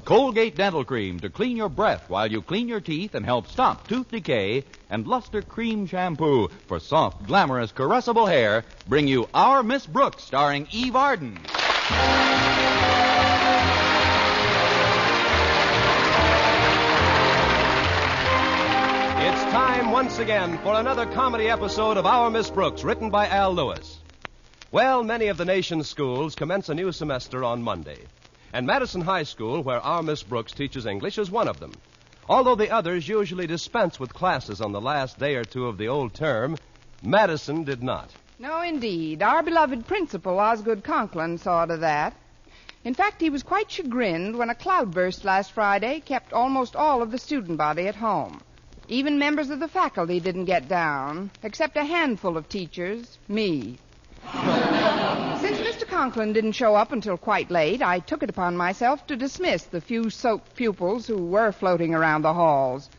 Colgate Dental Cream to clean your breath while you clean your teeth and help stop tooth decay, and Luster Cream Shampoo for soft, glamorous, caressable hair bring you Our Miss Brooks, starring Eve Arden. It's time once again for another comedy episode of Our Miss Brooks, written by Al Lewis. Well, many of the nation's schools commence a new semester on Monday. And Madison High School, where our Miss Brooks teaches English, is one of them. Although the others usually dispense with classes on the last day or two of the old term, Madison did not. No, indeed. Our beloved Principal Osgood Conklin saw to that. In fact, he was quite chagrined when a cloudburst last Friday kept almost all of the student body at home. Even members of the faculty didn't get down, except a handful of teachers, me. Since Mr. Conklin didn't show up until quite late, I took it upon myself to dismiss the few soaked pupils who were floating around the halls.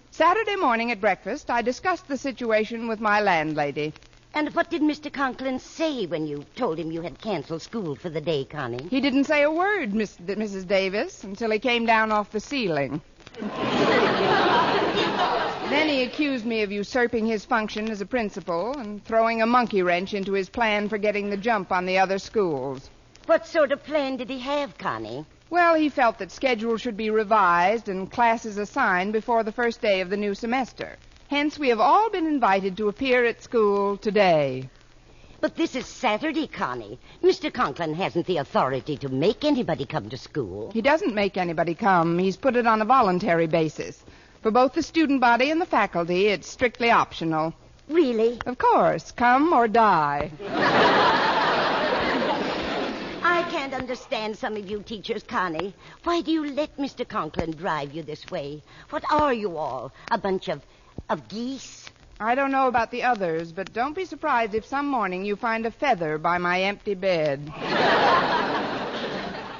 Saturday morning at breakfast, I discussed the situation with my landlady. And what did Mr. Conklin say when you told him you had canceled school for the day, Connie? He didn't say a word, Mrs. Davis, until he came down off the ceiling. Then he accused me of usurping his function as a principal and throwing a monkey wrench into his plan for getting the jump on the other schools. What sort of plan did he have, Connie? Well, he felt that schedules should be revised and classes assigned before the first day of the new semester. Hence, we have all been invited to appear at school today. But this is Saturday, Connie. Mr. Conklin hasn't the authority to make anybody come to school. He doesn't make anybody come. He's put it on a voluntary basis. For both the student body and the faculty, it's strictly optional. Really? Of course. Come or die. I can't understand some of you teachers, Connie. Why do you let Mr. Conklin drive you this way? What are you all? A bunch of geese? I don't know about the others, but don't be surprised if some morning you find a feather by my empty bed.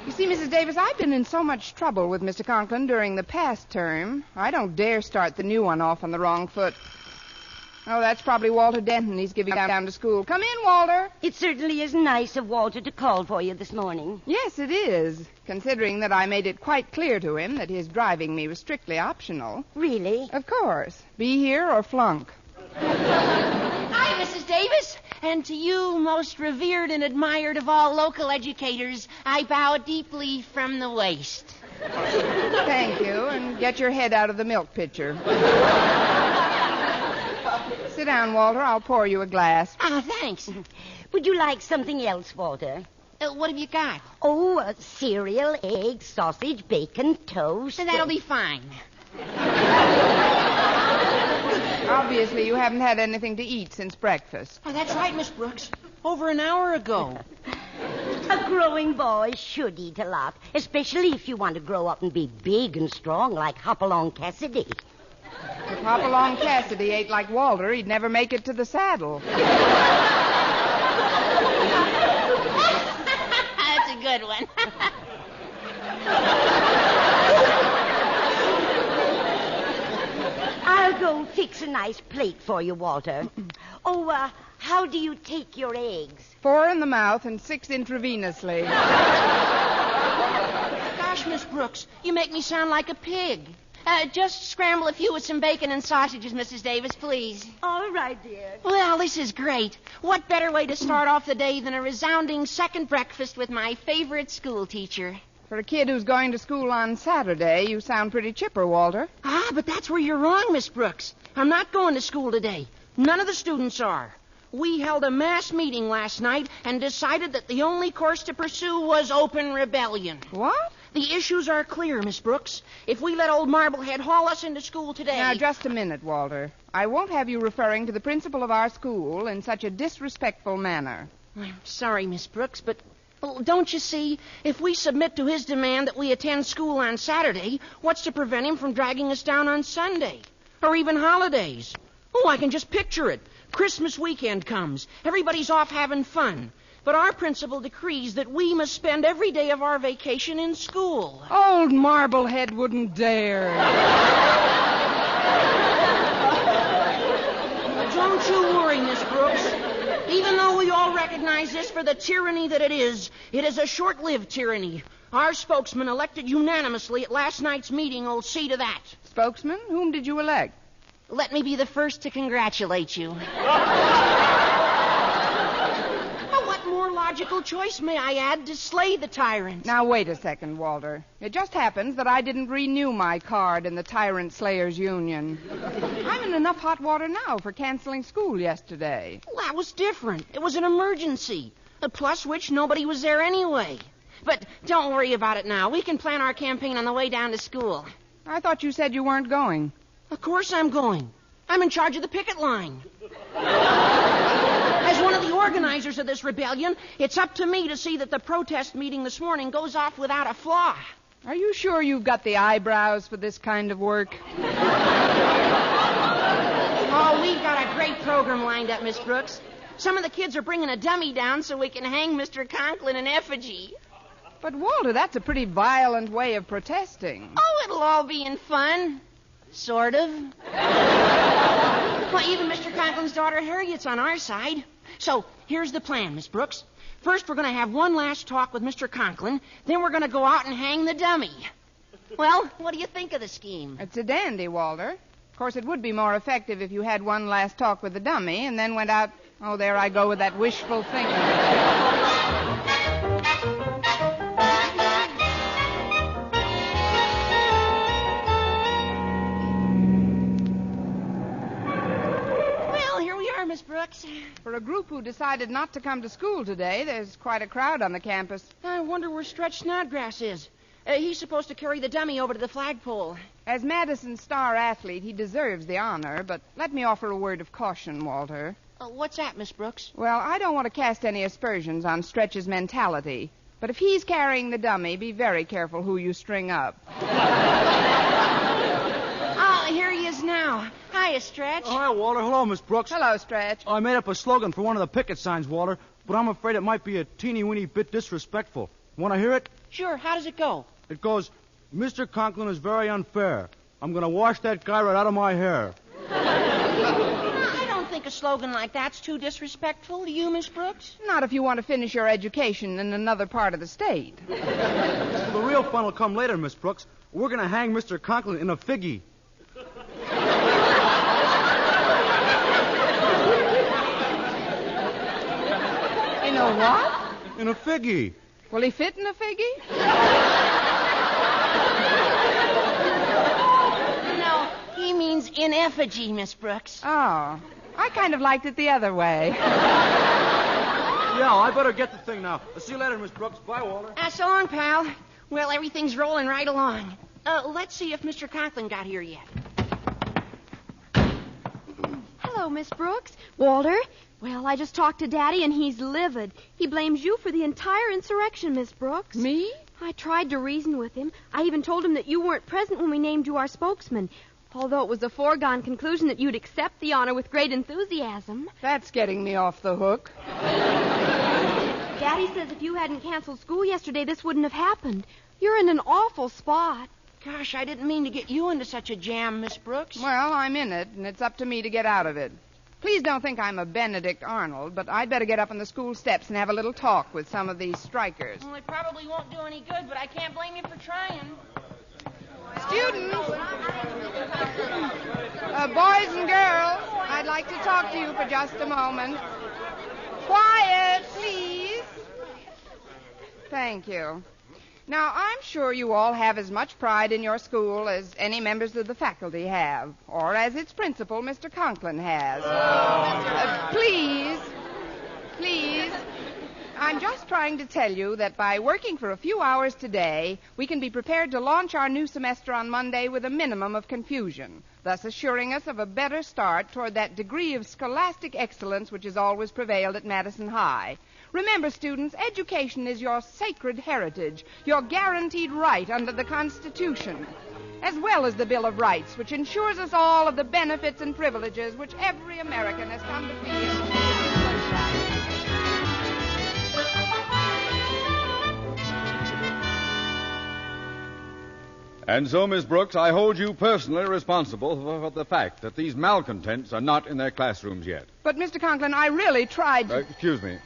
You see, Mrs. Davis, I've been in so much trouble with Mr. Conklin during the past term. I don't dare start the new one off on the wrong foot. Oh, that's probably Walter Denton. He's giving down to school. Come in, Walter. It certainly is nice of Walter to call for you this morning. Yes, it is, considering that I made it quite clear to him that his driving me was strictly optional. Really? Of course. Be here or flunk. Hi, Mrs. Davis. And to you, most revered and admired of all local educators, I bow deeply from the waist. Thank you, and get your head out of the milk pitcher. Sit down, Walter. I'll pour you a glass. Thanks. Would you like something else, Walter? What have you got? Oh, cereal, eggs, sausage, bacon, toast. That'll be fine. Obviously, you haven't had anything to eat since breakfast. Oh, that's right, Miss Brooks. Over an hour ago. A growing boy should eat a lot, especially if you want to grow up and be big and strong like Hopalong Cassidy. If Hopalong Cassidy ate like Walter, he'd never make it to the saddle. That's a good one. I'll go fix a nice plate for you, Walter. Oh, how do you take your eggs? 4 in the mouth and 6 intravenously. Gosh, Miss Brooks, you make me sound like a pig. Just scramble a few with some bacon and sausages, Mrs. Davis, please. All right, dear. Well, this is great. What better way to start off the day than a resounding second breakfast with my favorite school teacher? For a kid who's going to school on Saturday, you sound pretty chipper, Walter. But that's where you're wrong, Miss Brooks. I'm not going to school today. None of the students are. We held a mass meeting last night and decided that the only course to pursue was open rebellion. What? The issues are clear, Miss Brooks. If we let old Marblehead haul us into school today... Now, just a minute, Walter. I won't have you referring to the principal of our school in such a disrespectful manner. I'm sorry, Miss Brooks, but... Well, don't you see? If we submit to his demand that we attend school on Saturday, what's to prevent him from dragging us down on Sunday? Or even holidays? Oh, I can just picture it. Christmas weekend comes. Everybody's off having fun. But our principal decrees that we must spend every day of our vacation in school. Old Marblehead wouldn't dare. Don't you worry, Miss Brooks. Even though we all recognize this for the tyranny that it is a short-lived tyranny. Our spokesman elected unanimously at last night's meeting will see to that. Spokesman? Whom did you elect? Let me be the first to congratulate you. What more logical choice, may I add, to slay the tyrant? Now, wait a second, Walter. It just happens that I didn't renew my card in the Tyrant Slayers Union. I'm in enough hot water now for canceling school yesterday. Well, that was different. It was an emergency. Plus which nobody was there anyway. But don't worry about it now. We can plan our campaign on the way down to school. I thought you said you weren't going. Of course I'm going. I'm in charge of the picket line. As one of the organizers of this rebellion, it's up to me to see that the protest meeting this morning goes off without a flaw. Are you sure you've got the eyebrows for this kind of work? Oh, we've got a great program lined up, Miss Brooks. Some of the kids are bringing a dummy down so we can hang Mr. Conklin in effigy. But, Walter, that's a pretty violent way of protesting. Oh, it'll all be in fun. Sort of. Well, even Mr. Conklin's daughter Harriet's on our side. So, here's the plan, Miss Brooks. First, we're going to have one last talk with Mr. Conklin. Then we're going to go out and hang the dummy. Well, what do you think of the scheme? It's a dandy, Walter. Of course, it would be more effective if you had one last talk with the dummy and then went out... Oh, there I go with that wishful thinking. Miss Brooks. For a group who decided not to come to school today, there's quite a crowd on the campus. I wonder where Stretch Snodgrass is. He's supposed to carry the dummy over to the flagpole. As Madison's star athlete, he deserves the honor, but let me offer a word of caution, Walter. What's that, Miss Brooks? Well, I don't want to cast any aspersions on Stretch's mentality, but if he's carrying the dummy, be very careful who you string up. Here he is now. Hiya, Stretch. Oh, hi, Walter. Hello, Miss Brooks. Hello, Stretch. I made up a slogan for one of the picket signs, Walter, but I'm afraid it might be a teeny-weeny bit disrespectful. Want to hear it? Sure. How does it go? It goes, Mr. Conklin is very unfair. I'm going to wash that guy right out of my hair. I don't think a slogan like that's too disrespectful. Do you, Miss Brooks? Not if you want to finish your education in another part of the state. Well, the real fun will come later, Miss Brooks. We're going to hang Mr. Conklin in a figgy. In a what? In a figgy. Will he fit in a figgy? No, he means in effigy, Miss Brooks. Oh, I kind of liked it the other way. Yeah, I better get the thing now. I'll see you later, Miss Brooks. Bye, Walter. So long, pal. Well, everything's rolling right along. Let's see if Mr. Conklin got here yet. Hello, Miss Brooks. Walter? Well, I just talked to Daddy, and he's livid. He blames you for the entire insurrection, Miss Brooks. Me? I tried to reason with him. I even told him that you weren't present when we named you our spokesman, although it was a foregone conclusion that you'd accept the honor with great enthusiasm. That's getting me off the hook. Daddy says if you hadn't canceled school yesterday, this wouldn't have happened. You're in an awful spot. Gosh, I didn't mean to get you into such a jam, Miss Brooks. Well, I'm in it, and it's up to me to get out of it. Please don't think I'm a Benedict Arnold, but I'd better get up on the school steps and have a little talk with some of these strikers. Well, it probably won't do any good, but I can't blame you for trying. Students, boys and girls, I'd like to talk to you for just a moment. Quiet, please. Thank you. Now, I'm sure you all have as much pride in your school as any members of the faculty have, or as its principal, Mr. Conklin, has. Please, I'm just trying to tell you that by working for a few hours today, we can be prepared to launch our new semester on Monday with a minimum of confusion, thus assuring us of a better start toward that degree of scholastic excellence which has always prevailed at Madison High. Remember, students, education is your sacred heritage, your guaranteed right under the Constitution, as well as the Bill of Rights, which ensures us all of the benefits and privileges which every American has come to feel. And so, Miss Brooks, I hold you personally responsible for the fact that these malcontents are not in their classrooms yet. But, Mr. Conklin, I really tried to... Excuse me.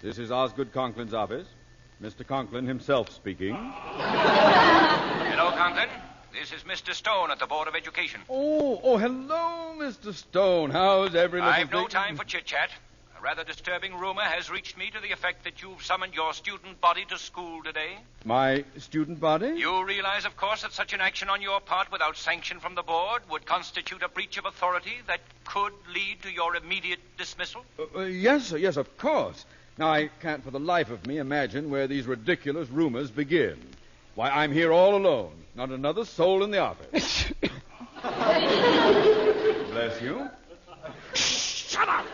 This is Osgood Conklin's office. Mr. Conklin himself speaking. Hello, Conklin. This is Mr. Stone at the Board of Education. Oh, hello, Mr. Stone. How's every little I've no thing? time for chit-chat. A rather disturbing rumor has reached me to the effect that you've summoned your student body to school today. My student body? You realize, of course, that such an action on your part without sanction from the board would constitute a breach of authority that could lead to your immediate dismissal? Yes, sir, yes, of course. Now, I can't for the life of me imagine where these ridiculous rumors begin. Why, I'm here all alone. Not another soul in the office. Bless you. Shut up!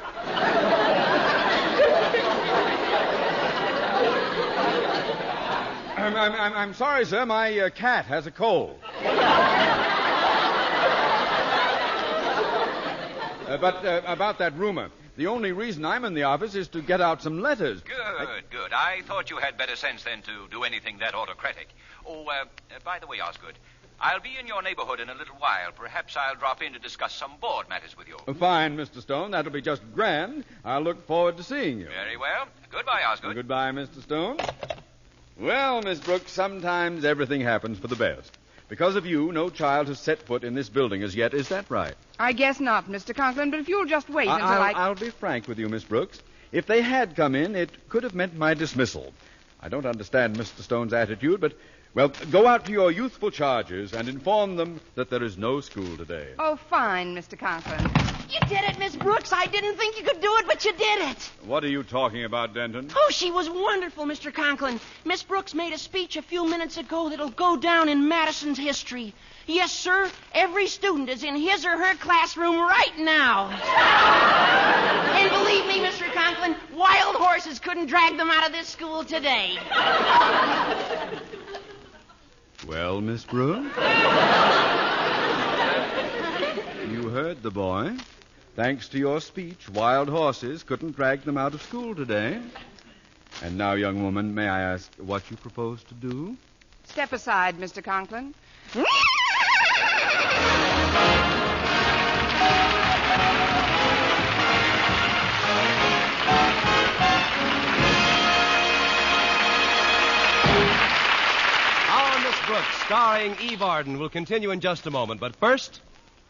I'm sorry, sir. My cat has a cold. But about that rumor, the only reason I'm in the office is to get out some letters. Good. I thought you had better sense than to do anything that autocratic. Oh, by the way, Osgood, I'll be in your neighborhood in a little while. Perhaps I'll drop in to discuss some board matters with you. Fine, Mr. Stone. That'll be just grand. I'll look forward to seeing you. Very well. Goodbye, Osgood. Goodbye, Mr. Stone. Well, Miss Brooks, sometimes everything happens for the best. Because of you, no child has set foot in this building as yet. Is that right? I guess not, Mr. Conklin, but if you'll just wait until I'll be frank with you, Miss Brooks. If they had come in, it could have meant my dismissal. I don't understand Mr. Stone's attitude, but, well, go out to your youthful charges and inform them that there is no school today. Oh, fine, Mr. Conklin. You did it, Miss Brooks. I didn't think you could do it, but you did it. What are you talking about, Denton? Oh, she was wonderful, Mr. Conklin. Miss Brooks made a speech a few minutes ago that'll go down in Madison's history. Yes, sir. Every student is in his or her classroom right now. And believe me, Mr. Conklin, wild horses couldn't drag them out of this school today. Well, Miss Brooks? You heard the boy. Thanks to your speech, wild horses couldn't drag them out of school today. And now, young woman, may I ask what you propose to do? Step aside, Mr. Conklin. Our Miss Brooks, starring Eve Arden, will continue in just a moment. But first,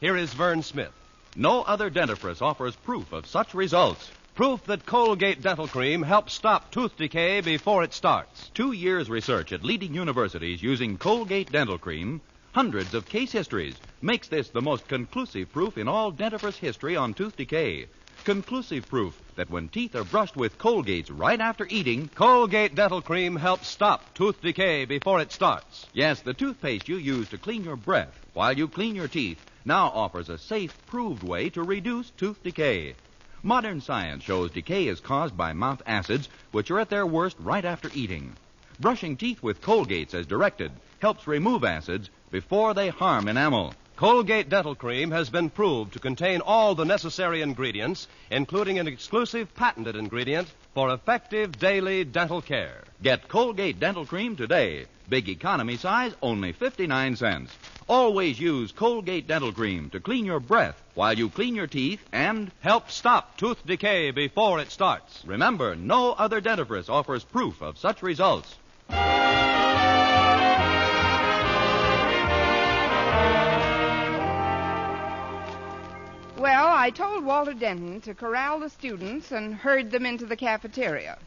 here is Vern Smith. No other dentifrice offers proof of such results. Proof that Colgate Dental Cream helps stop tooth decay before it starts. 2 years research at leading universities using Colgate Dental Cream, hundreds of case histories, makes this the most conclusive proof in all dentifrice history on tooth decay. Conclusive proof that when teeth are brushed with Colgates right after eating, Colgate Dental Cream helps stop tooth decay before it starts. yes, the toothpaste you use to clean your breath while you clean your teeth now offers a safe, proved way to reduce tooth decay. Modern science shows decay is caused by mouth acids, which are at their worst right after eating. Brushing teeth with Colgates as directed helps remove acids before they harm enamel. Colgate Dental Cream has been proved to contain all the necessary ingredients, including an exclusive patented ingredient for effective daily dental care. Get Colgate Dental Cream today. Big economy size, only 59 cents. Always use Colgate Dental Cream to clean your breath while you clean your teeth and Help stop tooth decay before it starts. remember, no other dentifrice offers proof of such results. Well, I told Walter Denton to corral the students and herd them into the cafeteria.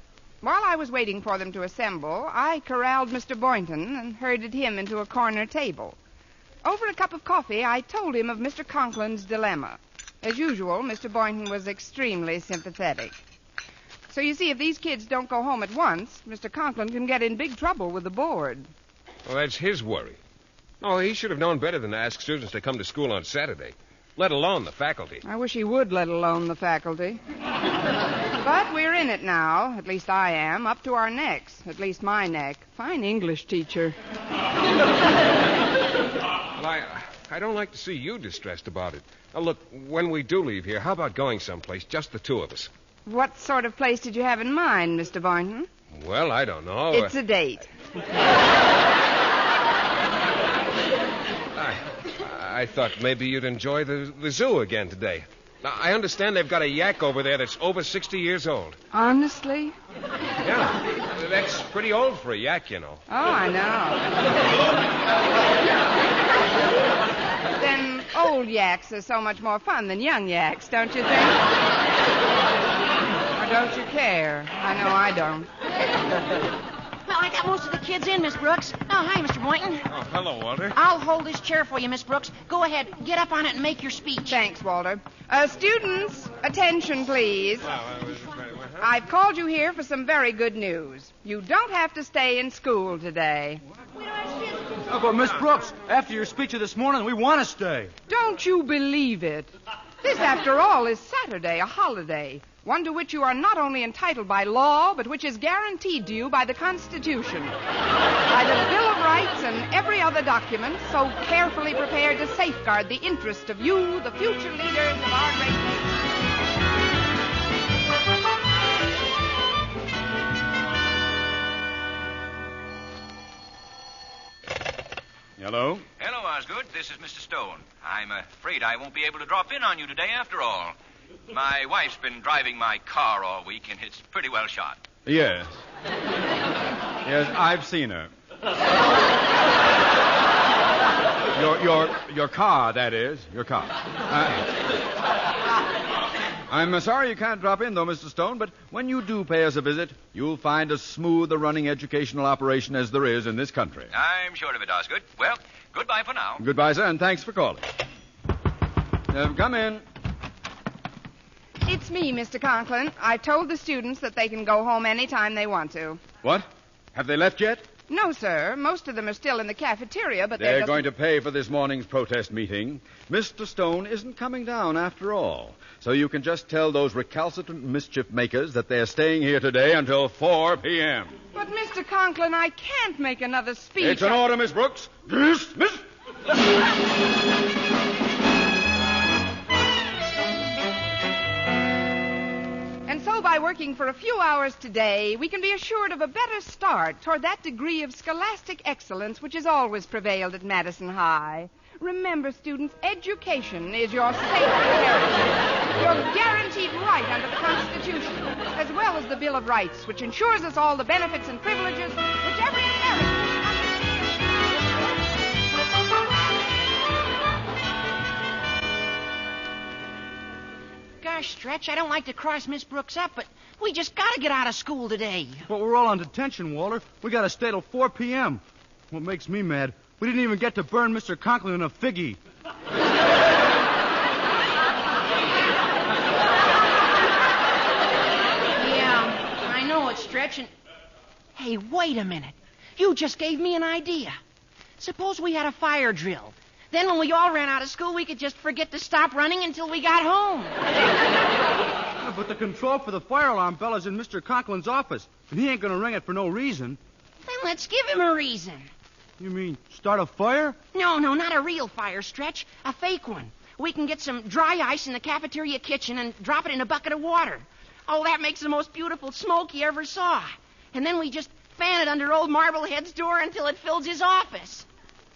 While I was waiting for them to assemble, I corralled Mr. Boynton and herded him into a corner table. Over a cup of coffee, I told him of Mr. Conklin's dilemma. As usual, Mr. Boynton was extremely sympathetic. So you see, if these kids don't go home at once, Mr. Conklin can get in big trouble with the board. Well, that's his worry. Oh, he should have known better than to ask students to come to school on Saturday, let alone the faculty. I wish he would, let alone the faculty. But we're in it now. At least I am. Up to our necks. At least my neck. Fine English teacher. Well, I don't like to see you distressed about it. Now, look, when we do leave here, how about going someplace, just the two of us? What sort of place did you have in mind, Mr. Boynton? Well, I don't know. It's a date. I thought maybe you'd enjoy the zoo again today. Now, I understand they've got a yak over there that's over 60 years old. Honestly? Yeah. That's pretty old for a yak, you know. Oh, I know. Then old yaks are so much more fun than young yaks, don't you think? Or don't you care? I know I don't. Well, I got most of the kids in, Miss Brooks. Oh, hi, Mr. Boynton. Oh, hello, Walter. I'll hold this chair for you, Miss Brooks. Go ahead. Get up on it and make your speech. Thanks, Walter. Students, attention, please. I've called you here for some very good news. You don't have to stay in school today. Oh, but Miss Brooks, after your speech of this morning, we want to stay. Don't you believe it? This, after all, is Saturday, a holiday. One to which you are not only entitled by law, but which is guaranteed to you by the Constitution, by the Bill of Rights and every other document so carefully prepared to safeguard the interest of you, the future leaders of our great nation. Hello? Hello, Osgood. This is Mr. Stone. I'm afraid I won't be able to drop in on you today after all. My wife's been driving my car all week, and it's pretty well shot. Yes. Yes, I've seen her. Your car, that is. Your car. I'm sorry you can't drop in, though, Mr. Stone, but when you do pay us a visit, you'll find as smooth a running educational operation as there is in this country. I'm sure of it, Osgood. Well, goodbye for now. Goodbye, sir, and thanks for calling. Come in. It's me, Mr. Conklin. I've told the students that they can go home any time they want to. What? Have they left yet? No, sir. Most of them are still in the cafeteria, but They're going to pay for this morning's protest meeting. Mr. Stone isn't coming down after all. So you can just tell those recalcitrant mischief makers that they're staying here today until 4 p.m. But, Mr. Conklin, I can't make another speech. It's an order, Miss Brooks. Dismiss. And so by working for a few hours today, we can be assured of a better start toward that degree of scholastic excellence which has always prevailed at Madison High. Remember, students, education is your sacred heritage, your guaranteed right under the Constitution, as well as the Bill of Rights, which ensures us all the benefits and privileges which every American... Gosh, Stretch, I don't like to cross Miss Brooks up, but we just got to get out of school today. But we're all on detention, Walter. We got to stay till 4 p.m. What makes me mad, we didn't even get to burn Mr. Conklin in a figgy. Yeah, I know it's Stretch, and... Hey, wait a minute. You just gave me an idea. Suppose we had a fire drill. Then when we all ran out of school, we could just forget to stop running until we got home. Yeah, but the control for the fire alarm bell is in Mr. Conklin's office, and he ain't going to ring it for no reason. Then let's give him a reason. You mean start a fire? No, not a real fire, Stretch. A fake one. We can get some dry ice in the cafeteria kitchen and drop it in a bucket of water. Oh, that makes the most beautiful smoke you ever saw. And then we just fan it under old Marblehead's door until it fills his office.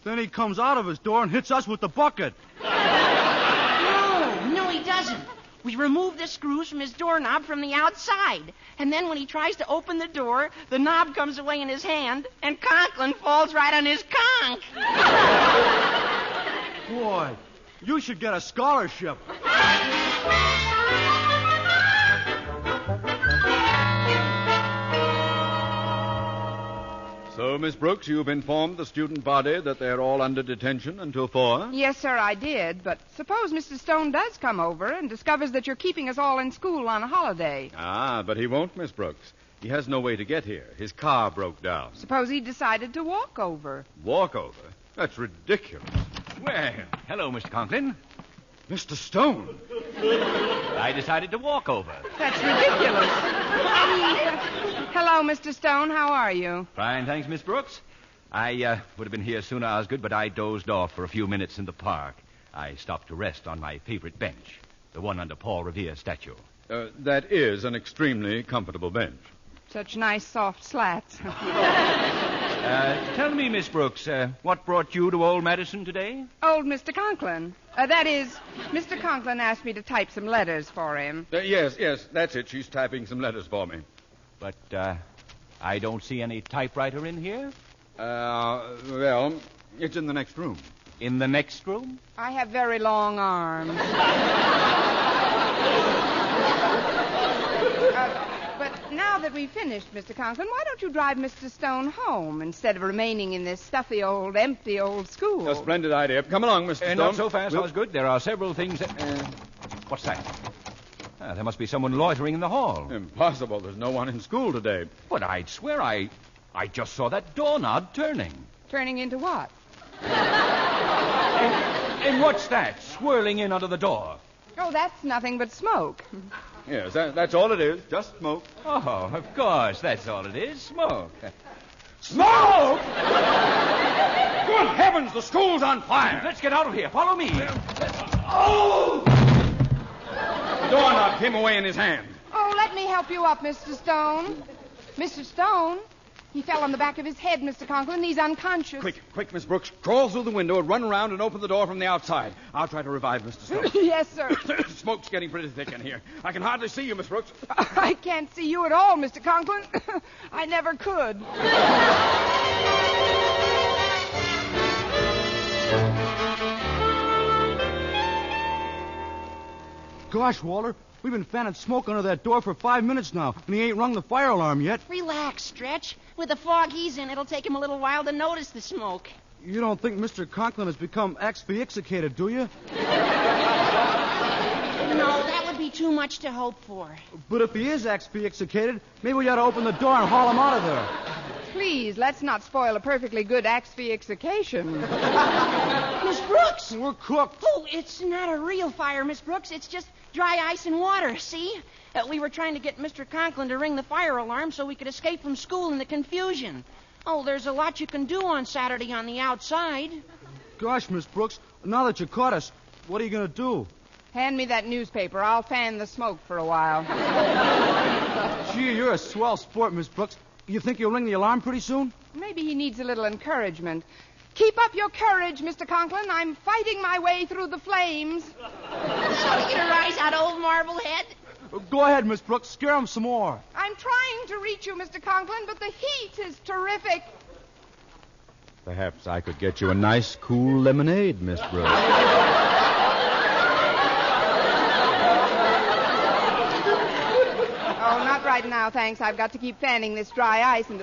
Then he comes out of his door and hits us with the bucket. No, he doesn't. We remove the screws from his doorknob from the outside. And then when he tries to open the door, the knob comes away in his hand, and Conklin falls right on his conch. Boy, you should get a scholarship. So, Miss Brooks, you've informed the student body that they're all under detention until 4? Yes, sir, I did. But suppose Mr. Stone does come over and discovers that you're keeping us all in school on a holiday. Ah, but he won't, Miss Brooks. He has no way to get here. His car broke down. Suppose he decided to walk over. Walk over? That's ridiculous. Well, hello, Mr. Conklin. Mr. Stone. I decided to walk over. That's ridiculous. Hello, Mr. Stone. How are you? Fine, thanks, Miss Brooks. I would have been here sooner, Osgood, but I dozed off for a few minutes in the park. I stopped to rest on my favorite bench, the one under Paul Revere's statue. That is an extremely comfortable bench. Such nice, soft slats. Tell me, Miss Brooks, what brought you to old Madison today? Old Mr. Conklin. That is, Mr. Conklin asked me to type some letters for him. Yes, that's it. She's typing some letters for me. But I don't see any typewriter in here. Well, it's in the next room. In the next room? I have very long arms. But now that we've finished, Mr. Conklin, why don't you drive Mr. Stone home instead of remaining in this stuffy old, empty old school? A splendid idea. Come along, Mr. Stone. Not so fast, Osgood. There are several things that... what's that? There must be someone loitering in the hall. Impossible. There's no one in school today. But I'd swear I just saw that doorknob turning. Turning into what? And what's that swirling in under the door? Oh, that's nothing but smoke. Yes, that's all it is. Just smoke. Oh, of course. That's all it is. Smoke. Smoke! Good heavens, the school's on fire. Let's get out of here. Follow me. Oh! The doorknob came away in his hand. Oh, let me help you up, Mr. Stone. Mr. Stone? He fell on the back of his head, Mr. Conklin. He's unconscious. Quick, Miss Brooks. Crawl through the window and run around and open the door from the outside. I'll try to revive Mr. Stone. Yes, sir. Smoke's getting pretty thick in here. I can hardly see you, Miss Brooks. I can't see you at all, Mr. Conklin. I never could. Gosh, Walter, we've been fanning smoke under that door for 5 minutes now, and he ain't rung the fire alarm yet. Relax, Stretch. With the fog he's in, it'll take him a little while to notice the smoke. You don't think Mr. Conklin has become asphyxiated, do you? No, that would be too much to hope for. But if he is asphyxiated, maybe we ought to open the door and haul him out of there. Please, let's not spoil a perfectly good asphyxication. Miss Brooks! We're cooked. Oh, it's not a real fire, Miss Brooks. It's just dry ice and water, see? We were trying to get Mr. Conklin to ring the fire alarm so we could escape from school in the confusion. Oh, there's a lot you can do on Saturday on the outside. Gosh, Miss Brooks, now that you caught us, what are you going to do? Hand me that newspaper. I'll fan the smoke for a while. Gee, you're a swell sport, Miss Brooks. You think you'll ring the alarm pretty soon? Maybe he needs a little encouragement. Keep up your courage, Mr. Conklin. I'm fighting my way through the flames. Shall we get a rise out, old Marblehead? Go ahead, Miss Brooks. Scare him some more. I'm trying to reach you, Mr. Conklin, but the heat is terrific. Perhaps I could get you a nice, cool lemonade, Miss Brooks. Oh, not right now, thanks. I've got to keep fanning this dry ice and...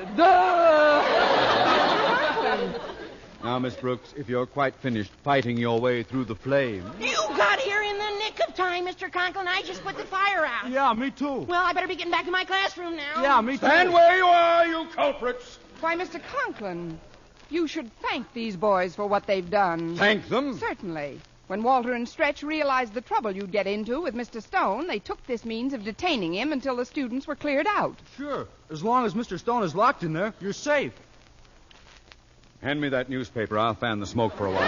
Now, Miss Brooks, if you're quite finished fighting your way through the flames... You got here in the nick of time, Mr. Conklin. I just put the fire out. Yeah, me too. Well, I better be getting back to my classroom now. Yeah, me too. Stand where you are, you culprits! Why, Mr. Conklin, you should thank these boys for what they've done. Thank them? Certainly. When Walter and Stretch realized the trouble you'd get into with Mr. Stone, they took this means of detaining him until the students were cleared out. Sure. As long as Mr. Stone is locked in there, you're safe. Hand me that newspaper. I'll fan the smoke for a while.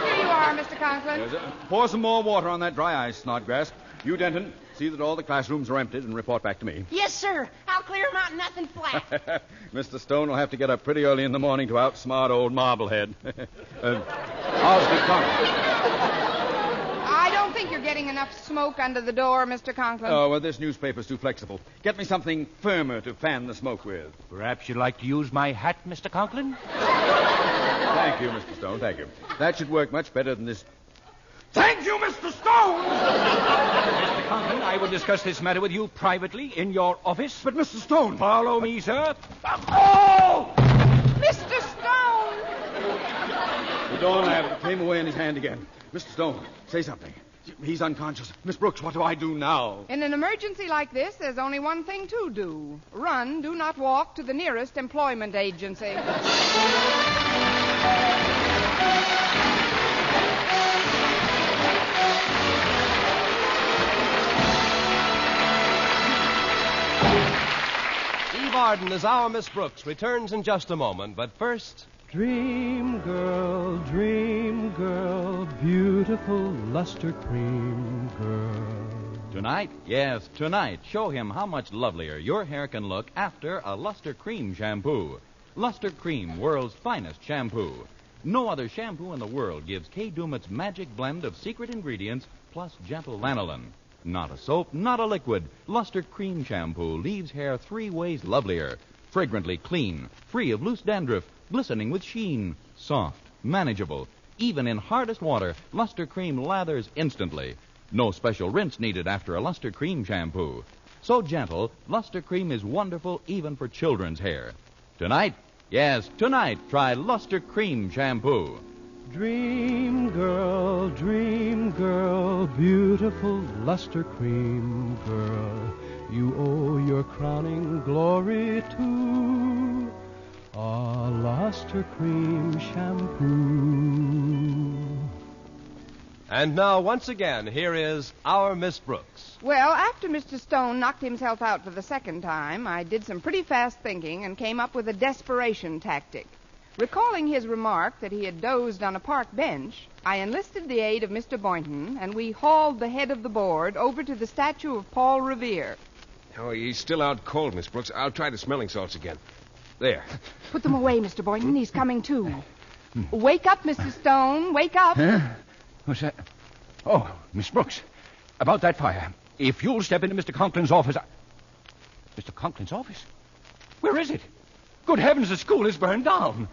Here you are, Mr. Conklin. Yes, pour some more water on that dry ice, Snodgrass. You, Denton, see that all the classrooms are emptied and report back to me. Yes, sir. I'll clear them out in nothing flat. Mr. Stone will have to get up pretty early in the morning to outsmart old Marblehead. Osgood Conklin. I don't think you're getting enough smoke under the door, Mr. Conklin. Oh, well, this newspaper's too flexible. Get me something firmer to fan the smoke with. Perhaps you'd like to use my hat, Mr. Conklin? Thank you, Mr. Stone, thank you. That should work much better than this... Thank you, Mr. Stone! Mr. Conklin, I will discuss this matter with you privately in your office. But, Mr. Stone... Follow me, sir. Oh! Mr. Stone! The doorknob came away in his hand again. Mr. Stone, say something. He's unconscious. Miss Brooks, what do I do now? In an emergency like this, there's only one thing to do. Run, do not walk to the nearest employment agency. Eve Arden as our Miss Brooks returns in just a moment, but first... Dream girl, beautiful luster cream girl. Tonight, yes, tonight, show him how much lovelier your hair can look after a Luster Cream shampoo. Luster Cream, world's finest shampoo. No other shampoo in the world gives Kay Dumet's magic blend of secret ingredients plus gentle lanolin. Not a soap, not a liquid. Luster Cream Shampoo leaves hair 3 ways lovelier. Fragrantly clean, free of loose dandruff, glistening with sheen. Soft, manageable. Even in hardest water, Luster Cream lathers instantly. No special rinse needed after a Luster Cream Shampoo. So gentle, Luster Cream is wonderful even for children's hair. Tonight, yes, tonight, try Luster Cream Shampoo. Dream girl, beautiful luster cream girl, you owe your crowning glory to a luster cream shampoo. And now, once again, here is our Miss Brooks. Well, after Mr. Stone knocked himself out for the second time, I did some pretty fast thinking and came up with a desperation tactic. Recalling his remark that he had dozed on a park bench, I enlisted the aid of Mr. Boynton, and we hauled the head of the board over to the statue of Paul Revere. Oh, he's still out cold, Miss Brooks. I'll try the smelling salts again. There. Put them away, Mr. Boynton. He's coming, too. Wake up, Mr. Stone. Wake up. Huh? What's that? Oh, Miss Brooks. About that fire. If you'll step into Mr. Conklin's office... Mr. Conklin's office? Where is it? Good heavens, the school is burned down.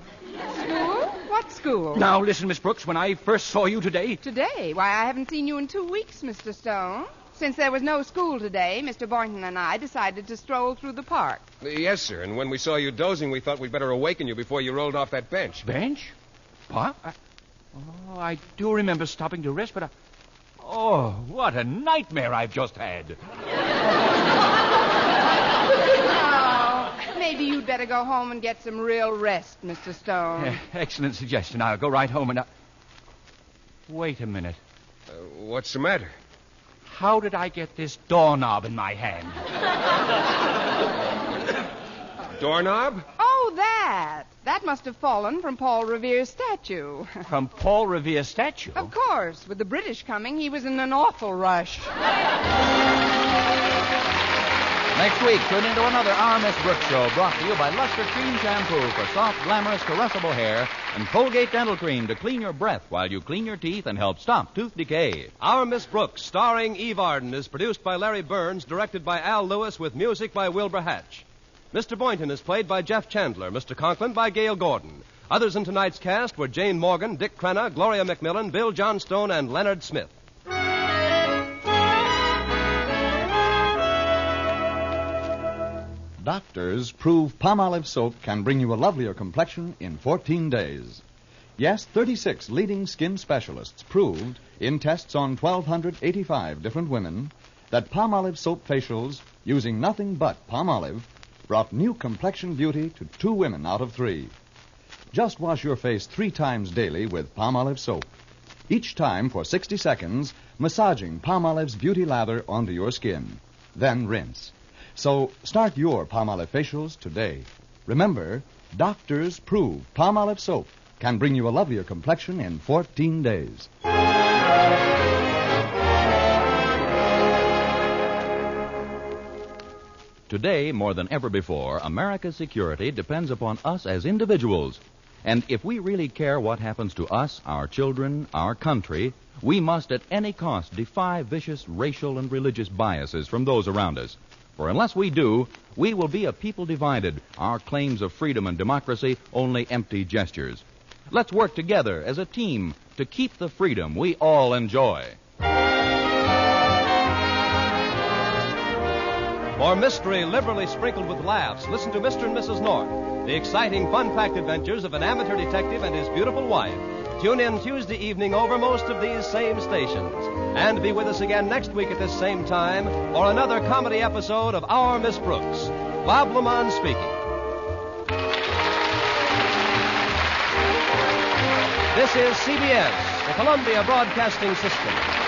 School? What school? Now, listen, Miss Brooks, when I first saw you today... Today? Why, I haven't seen you in 2 weeks, Mr. Stone. Since there was no school today, Mr. Boynton and I decided to stroll through the park. Yes, sir, and when we saw you dozing, we thought we'd better awaken you before you rolled off that bench. Bench? Park? I do remember stopping to rest, but... Oh, what a nightmare I've just had. Maybe you'd better go home and get some real rest, Mr. Stone. Excellent suggestion. I'll go right home and... Wait a minute. What's the matter? How did I get this doorknob in my hand? Doorknob? Oh, that. That must have fallen from Paul Revere's statue. From Paul Revere's statue? Of course. With the British coming, he was in an awful rush. Next week, tune into another Our Miss Brooks show brought to you by Luster Cream Shampoo for soft, glamorous, caressable hair and Colgate Dental Cream to clean your breath while you clean your teeth and help stop tooth decay. Our Miss Brooks, starring Eve Arden, is produced by Larry Burns, directed by Al Lewis, with music by Wilbur Hatch. Mr. Boynton is played by Jeff Chandler, Mr. Conklin by Gale Gordon. Others in tonight's cast were Jane Morgan, Dick Crenna, Gloria McMillan, Bill Johnstone, and Leonard Smith. Doctors prove Palmolive soap can bring you a lovelier complexion in 14 days. Yes, 36 leading skin specialists proved in tests on 1,285 different women that Palmolive soap facials using nothing but Palmolive brought new complexion beauty to 2 women out of 3. Just wash your face 3 times daily with Palmolive soap. Each time for 60 seconds, massaging Palmolive's beauty lather onto your skin. Then rinse. So start your Palmolive facials today. Remember, doctors prove Palmolive soap can bring you a lovelier complexion in 14 days. Today, more than ever before, America's security depends upon us as individuals. And if we really care what happens to us, our children, our country, we must at any cost defy vicious racial and religious biases from those around us. For unless we do, we will be a people divided, our claims of freedom and democracy only empty gestures. Let's work together as a team to keep the freedom we all enjoy. For mystery liberally sprinkled with laughs, listen to Mr. and Mrs. North, the exciting, fun-packed adventures of an amateur detective and his beautiful wife. Tune in Tuesday evening over most of these same stations. And be with us again next week at this same time for another comedy episode of Our Miss Brooks. Bob Lamont speaking. This is CBS, the Columbia Broadcasting System.